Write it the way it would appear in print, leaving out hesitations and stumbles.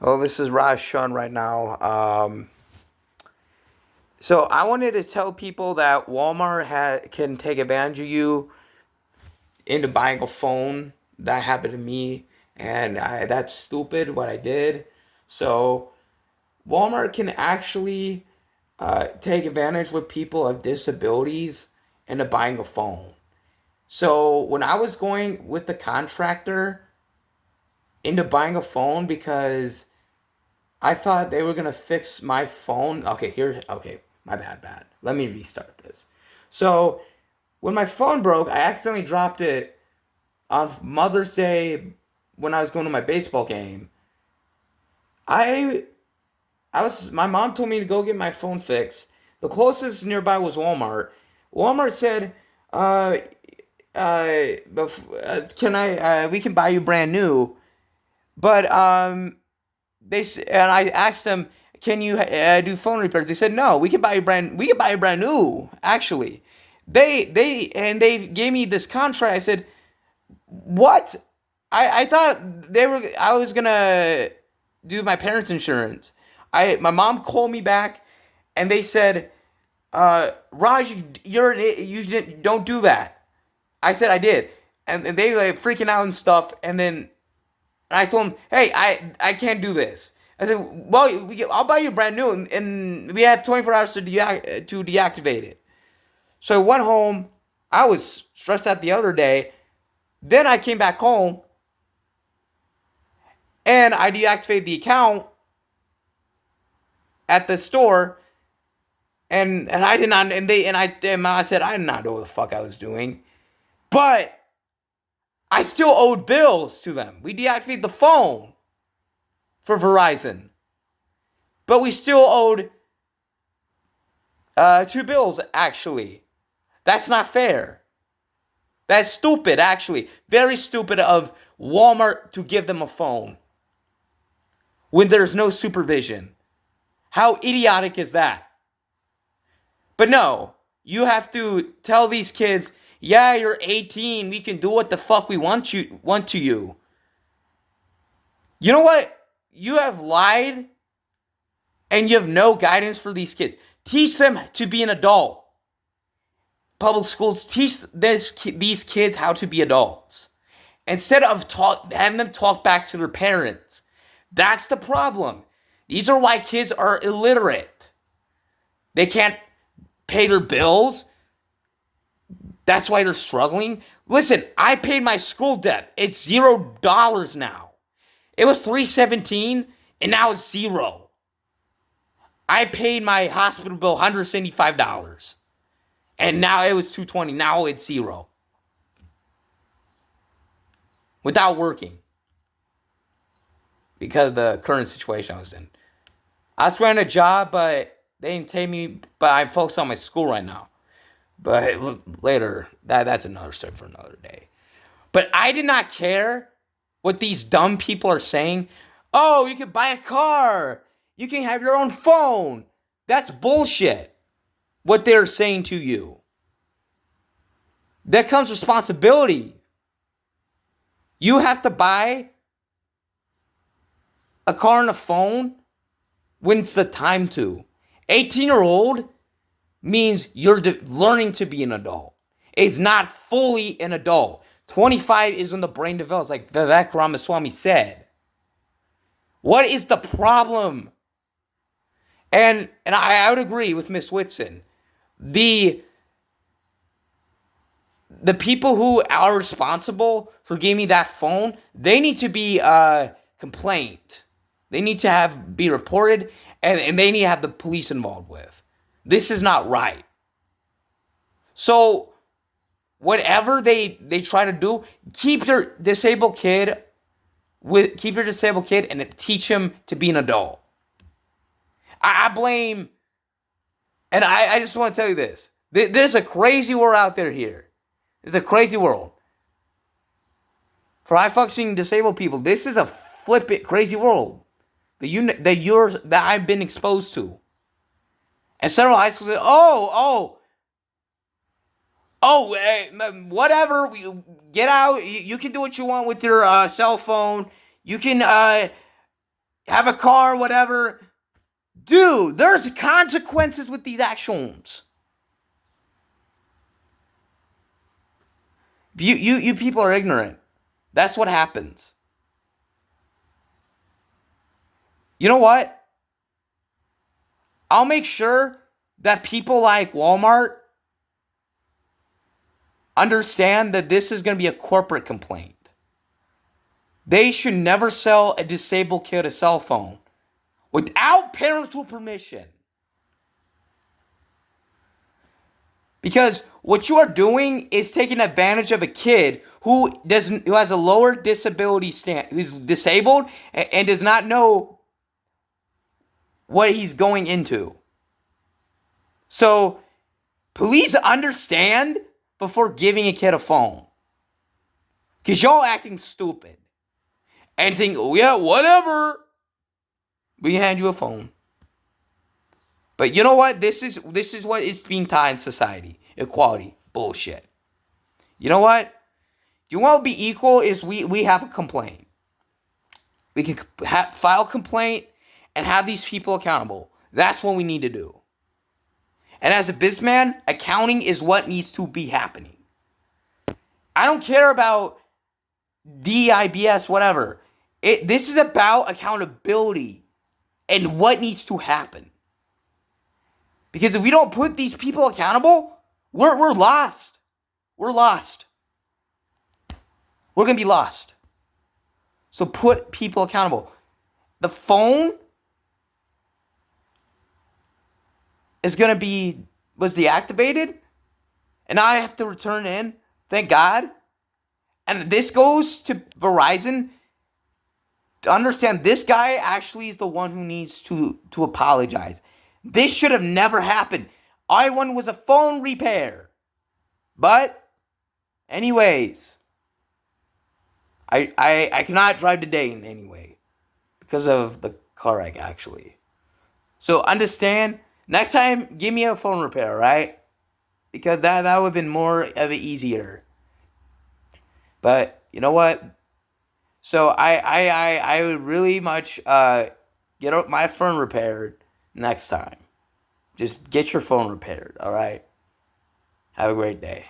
Oh, this is Raj Sean right now. So I wanted to tell people that can take advantage of you into buying a phone. That happened to me, and that's stupid what I did. So Walmart can actually take advantage with people of disabilities into buying a phone. So when I was going with the contractor into buying a phone because I thought they were gonna fix my phone. Okay, my bad. Let me restart this. So when my phone broke, I accidentally dropped it on Mother's Day when I was going to my baseball game. I my mom told me to go get my phone fixed. The closest nearby was Walmart. Walmart said, uh, can we can buy you brand new, but and I asked them, "Can you do phone repairs?" They said, "No, we can buy you brand new." Actually, they gave me this contract. I said, "What?" I thought I was gonna do my parents' insurance. My mom called me back, and they said, "Raj, you don't do that." I said I did, and they like freaking out and stuff, and then and I told him, "Hey, I can't do this." I said, "Well, I'll buy you brand new, and we have 24 hours to deactivate it." So I went home. I was stressed out the other day. Then I came back home and I deactivated the account at the store, and I did not, and I said I did not know what the fuck I was doing, but I still owed bills to them. We deactivated the phone for Verizon, but we still owed two bills, actually. That's not fair. That's stupid, actually. Very stupid of Walmart to give them a phone when there's no supervision. How idiotic is that? But no, you have to tell these kids, yeah, you're 18. We can do what the fuck we want to you. You know what? You have lied and you have no guidance for these kids. Teach them to be an adult. Public schools teach these kids how to be adults instead of having them talk back to their parents. That's the problem. These are why kids are illiterate. They can't pay their bills. That's why they're struggling. Listen, I paid my school debt. It's $0 now. It was $317 and now it's zero. I paid my hospital bill $175 and now it was $220. Now it's zero without working because of the current situation I was in. I was trying a job, but they didn't take me. But I'm focused on my school right now. But later, that's another story for another day. But I did not care what these dumb people are saying. Oh, you can buy a car. You can have your own phone. That's bullshit. What they're saying to you. That comes responsibility. You have to buy a car and a phone when it's the time to. 18-year-old means you're learning to be an adult. It's not fully an adult. 25 is when the brain develops, like Vivek Ramaswamy said. What is the problem? And I would agree with Miss Whitson. The people who are responsible for giving me that phone, they need to be complained. They need to be reported, and they need to have the police involved with. This is not right. So whatever they try to do, keep your disabled kid and teach him to be an adult. I blame, and I just want to tell you this. There's a crazy world out there here. There's a crazy world. For high functioning disabled people, this is a flippant crazy world that I've been exposed to. And several high schools say, whatever. Get out. You can do what you want with your cell phone. You can have a car, whatever. Dude, there's consequences with these actions. You people are ignorant. That's what happens. You know what? I'll make sure that people like Walmart understand that this is going to be a corporate complaint. They should never sell a disabled kid a cell phone without parental permission. Because what you are doing is taking advantage of a kid who has a lower disability who's disabled and does not know what he's going into. So please understand before giving a kid a phone. Because y'all acting stupid. And think, oh yeah, whatever. We hand you a phone. But you know what? This is what is being taught in society. Equality. Bullshit. You know what? You want to be equal is we have a complaint. We can file a complaint and have these people accountable. That's what we need to do. And as a businessman, accounting is what needs to be happening. I don't care about DIBS, whatever. This is about accountability and what needs to happen. Because if we don't put these people accountable, we're lost. We're lost. We're going to be lost. So put people accountable. The phone was deactivated, and now I have to return in. Thank God. And this goes to Verizon to understand this guy actually is the one who needs to apologize. This should have never happened. I wanted was a phone repair. But, anyways, I cannot drive today anyway because of the car wreck, actually. So understand, next time, give me a phone repair, right? Because that would have been more of it easier. But you know what? So I would really much get my phone repaired next time. Just get your phone repaired, all right? Have a great day.